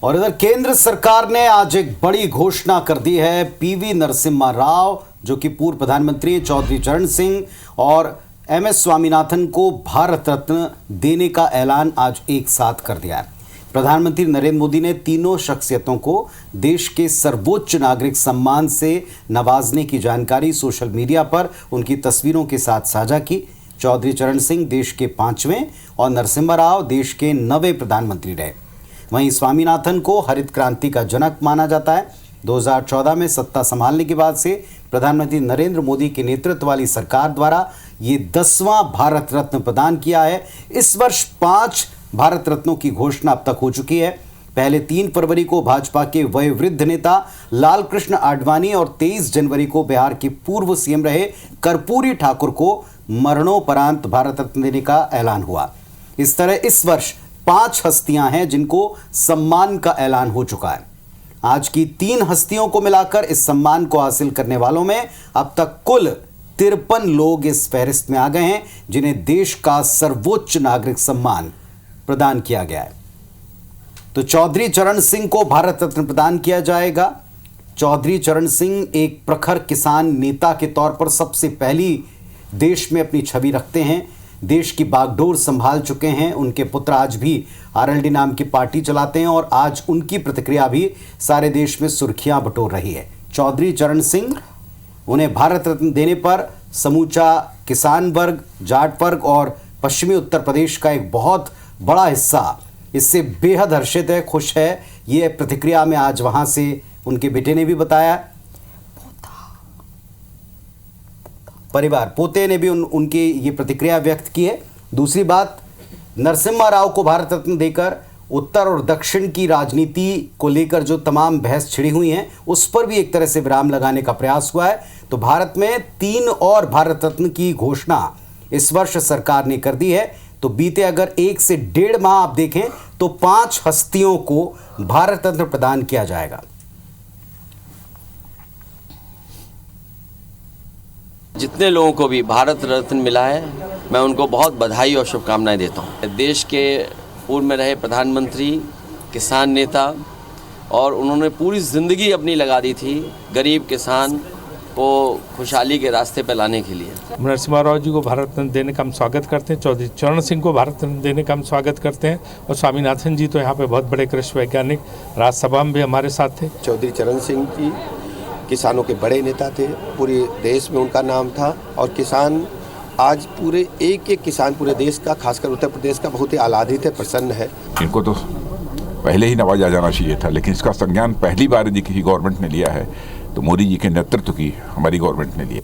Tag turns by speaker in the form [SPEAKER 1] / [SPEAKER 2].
[SPEAKER 1] और इधर केंद्र सरकार ने आज एक बड़ी घोषणा कर दी है। पीवी नरसिम्हा राव जो कि पूर्व प्रधानमंत्री चौधरी चरण सिंह और एमएस स्वामीनाथन को भारत रत्न देने का ऐलान आज एक साथ कर दिया है। प्रधानमंत्री नरेंद्र मोदी ने तीनों शख्सियतों को देश के सर्वोच्च नागरिक सम्मान से नवाजने की जानकारी सोशल मीडिया पर उनकी तस्वीरों के साथ साझा की। चौधरी चरण सिंह देश के 5वें और नरसिम्हा राव देश के 9वें प्रधानमंत्री रहे। वहीं स्वामीनाथन को हरित क्रांति का जनक माना जाता है। 2014 में सत्ता संभालने के बाद से प्रधानमंत्री नरेंद्र मोदी के नेतृत्व वाली सरकार द्वारा ये 10वां भारत रत्न प्रदान किया है। इस वर्ष 5 भारत रत्नों की घोषणा अब तक हो चुकी है। पहले 3 फरवरी को भाजपा के वयोवृद्ध नेता लाल कृष्ण आडवाणी और 23 जनवरी को बिहार के पूर्व सीएम रहे कर्पूरी ठाकुर को मरणोपरांत भारत रत्न देने का ऐलान हुआ। इस तरह इस वर्ष 5 हस्तियां हैं जिनको सम्मान का ऐलान हो चुका है। आज की 3 हस्तियों को मिलाकर इस सम्मान को हासिल करने वालों में अब तक कुल 53 लोग इस फहरिस्त में आ गए हैं जिन्हें देश का सर्वोच्च नागरिक सम्मान प्रदान किया गया है। तो चौधरी चरण सिंह को भारत रत्न प्रदान किया जाएगा। चौधरी चरण सिंह एक प्रखर किसान नेता के तौर पर सबसे पहली देश में अपनी छवि रखते हैं। देश की बागडोर संभाल चुके हैं। उनके पुत्र आज भी आरएलडी नाम की पार्टी चलाते हैं और आज उनकी प्रतिक्रिया भी सारे देश में सुर्खियां बटोर रही है। चौधरी चरण सिंह, उन्हें भारत रत्न देने पर समूचा किसान वर्ग, जाट वर्ग और पश्चिमी उत्तर प्रदेश का एक बहुत बड़ा हिस्सा इससे बेहद हर्षित है, खुश है। ये प्रतिक्रिया में आज वहां से उनके बेटे ने भी बताया, परिवार पोते ने भी उनकी ये प्रतिक्रिया व्यक्त की है। दूसरी बात, नरसिम्हा राव को भारत रत्न देकर उत्तर और दक्षिण की राजनीति को लेकर जो तमाम बहस छिड़ी हुई हैं उस पर भी एक तरह से विराम लगाने का प्रयास हुआ है। तो भारत में 3 और भारत रत्न की घोषणा इस वर्ष सरकार ने कर दी है। तो बीते अगर 1 से 1.5 माह आप देखें तो 5 हस्तियों को भारत रत्न प्रदान किया जाएगा।
[SPEAKER 2] जितने लोगों को भी भारत रत्न मिला है मैं उनको बहुत बधाई और शुभकामनाएं देता हूं। देश के पूर्व में रहे प्रधानमंत्री, किसान नेता और उन्होंने पूरी ज़िंदगी अपनी लगा दी थी गरीब किसान को खुशहाली के रास्ते पर लाने के लिए।
[SPEAKER 3] नरसिम्हा राव जी को भारत रत्न देने का हम स्वागत करते हैं। चौधरी चरण सिंह को भारत रत्न देने का हम स्वागत करते हैं। और स्वामीनाथन जी तो यहाँ पे बहुत बड़े कृषि वैज्ञानिक राज्यसभा में भी हमारे साथ थे।
[SPEAKER 4] चौधरी चरण सिंह जी किसानों के बड़े नेता थे, पूरे देश में उनका नाम था और किसान आज पूरे एक किसान पूरे देश का, खासकर उत्तर प्रदेश का बहुत ही आह्लादित है, प्रसन्न है।
[SPEAKER 5] इनको तो पहले ही नवाजा जाना चाहिए था, लेकिन इसका संज्ञान पहली बार यदि किसी गवर्नमेंट ने लिया है तो मोदी जी के नेतृत्व की हमारी गवर्नमेंट ने लिया।